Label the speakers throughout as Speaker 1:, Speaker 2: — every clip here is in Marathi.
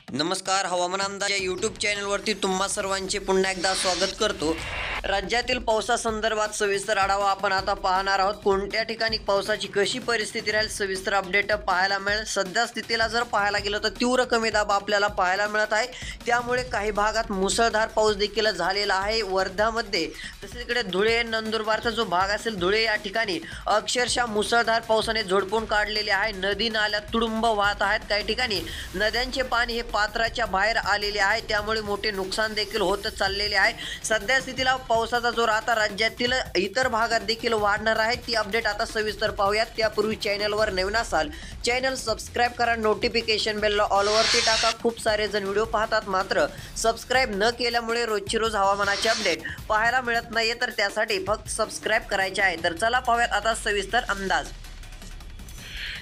Speaker 1: नमस्कार, हवामान अंदाज या यूट्यूब चॅनलवरती तुम्हा सर्वांचे पुन्हा एकदा स्वागत करतो। राज्यातील पावसासंदर्भात सविस्तर आढावा आपण आता पाहणार आहोत। कोणत्या ठिकाणी पावसाची कशी परिस्थिती राहील सविस्तर अपडेट पाहायला मिळेल। सध्या स्थितीला जर पाहायला गेलं तर तीव्र कमी दाब आपल्याला पाहायला मिळत आहे, त्यामुळे काही भागात मुसळधार पाऊस देखील झालेला आहे। वर्धामध्ये तसेच इकडे धुळे नंदुरबारचा जो भाग असेल, धुळे या ठिकाणी अक्षरशः मुसळधार पावसाने झोडपून काढलेले आहे। नदी नाल्या तुडुंब वाहत आहेत, काही ठिकाणी नद्यांचे पाणी हे पात्राच्या बाहेर आलेले आहे, त्यामुळे मोठे नुकसान देखील होत चाललेले आहे। सध्या स्थितीला पावसाचा जोर आता राज्यातील इतर भागात देखील वाढणार आहे, ती अपडेट आता सविस्तर पाहूयात। त्यापूर्वी चॅनलवर नवीन असाल चॅनल सबस्क्राइब करा, नोटिफिकेशन बेल ऑल वरती टाका। खूप सारे जण व्हिडिओ पाहतात मात्र सबस्क्राइब न केल्यामुळे रोजची रोज हवामानाचे अपडेट पाहायला मिळत नाहीये, तर त्यासाठी फक्त सबस्क्राइब करायचे आहे। तर चला पाहूयात आता सविस्तर अंदाज।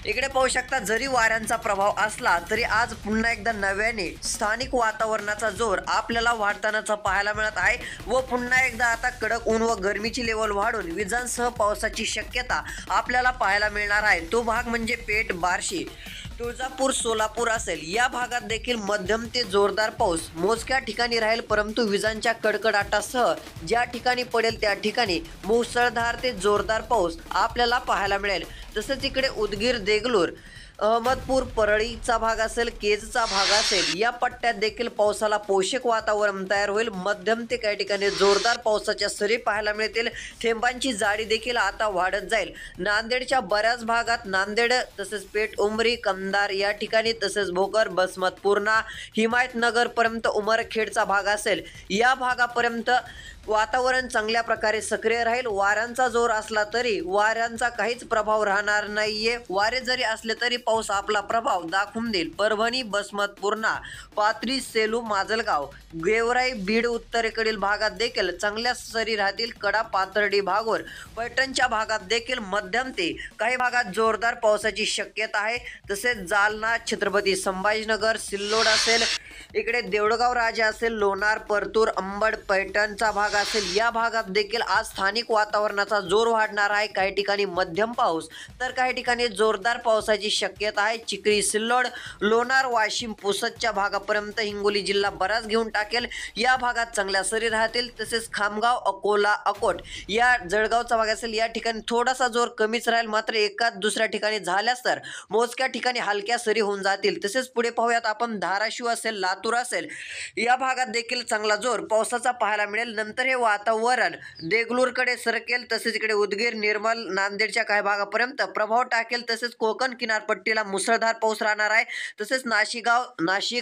Speaker 1: इकडे पाहू शकता, जरी वाऱ्यांचा प्रभाव असला तरी आज पुन्हा एकदा नव्याने स्थानिक वातावरणाचा जोर आपल्याला वाढतानाचा पाहायला मिळत आहे व पुन्हा एकदा आता कडक ऊन व गरमीची लेवल वाढून विजांसह पावसाची शक्यता आपल्याला पाहायला मिळणार आहे। तो भाग म्हणजे पेठ, बार्शी, तुळजापूर, सोलापूर असेल, या भागात देखील मध्यम ते जोरदार पाऊस मोजक्या ठिकाणी राहील, परंतु विजांच्या कडकडाटासह ज्या ठिकाणी पडेल त्या ठिकाणी मुसळधार ते जोरदार पाऊस आपल्याला पाहायला मिळेल। तसेच इकडे उदगीर, देगलूर, अहमदपूर, परळीचा भाग असेल, केजचा भाग असेल, या पट्ट्यात देखील पावसाला पोषक वातावरण तयार होईल। मध्यम ते काही ठिकाणी जोरदार पावसाच्या सरी पाहायला मिळतील। थेंबांची जाडी देखील आता वाढत जाईल। नांदेडच्या बऱ्याच भागात, नांदेड तसेच पेठ, उमरी, कंधार या ठिकाणी, तसेच भोकर, बसमत, पूर्णा, हिमायतनगर पर्यंत उमरखेडचा भाग असेल, या भागापर्यंत वातावरण चांगल्या प्रकारे सक्रिय राहील। वाऱ्यांचा जोर असला तरी वाऱ्यांचा काहीच प्रभाव राहणार नाहीये। वारे जरी असले तरी पाऊस आपला प्रभाव दाखवून देईल। परभणी, बसमत, पूर्णा, पाथरी, सेलू, माजलगाव, गेवराई, बीड उत्तरेकडील भागात देखील चांगल्या सरी राहतील। कडा, पाथर्डी भागावर, पैठणच्या भागात देखील मध्यम ते काही भागात जोरदार पावसाची शक्यता आहे। तसेच जालना, छत्रपती संभाजीनगर, सिल्लोड असेल, इकडे देऊळगाव राजा असेल, लोणार, परतूर, अंबड, पैठणचा भाग असेल, या भागात देखील आज स्थानिक वातावरणाचा जोर वाढणार आहे। काही ठिकाणी मध्यम पाऊस तर काही ठिकाणी जोरदार पावसाची शक्यता आहे। चिखली, सिल्लोड, लोणार, वाशिम, पुसदच्या भागापर्यंत हिंगोली जिल्हा बराच घेऊन टाकेल, या भागात चांगल्या सरी राहतील। तसेच खामगाव, अकोला, अकोट, या जळगावचा भाग असेल, या ठिकाणी थोडासा जोर कमीच राहील, मात्र एकाच दुसऱ्या ठिकाणी झाल्यास तर मोजक्या ठिकाणी हलक्या सरी होऊन जातील। तसेच पुढे पाहूयात आपण, धाराशिव असेल, लातूर असेल, या भागात देखील चांगला जोर पावसाचा पाहायला मिळेल। नंतर हे वातावरण देगलूरकडे सरकेल, तसेच इकडे उदगीर, निर्मल, नांदेडच्या काही भागापर्यंत प्रभाव टाकेल। तसेच कोकण किनारपट्टीला मुसळधार पाऊस राहणार आहे। तसेच नाशिक,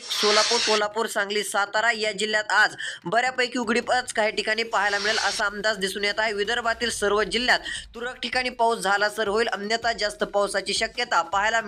Speaker 1: सोलापूर, कोल्हापूर, सांगली, सातारा या जिल्ह्यात आज बऱ्यापैकी उघडीपच काही ठिकाणी पाहायला मिळेल असा अंदाज दिसून येत आहे। विदर्भातील सर्व जिल्ह्यात तुरळक ठिकाणी पाऊस झाला तर होईल, अन्यथा जास्त पावसाची शक्यता पाहायला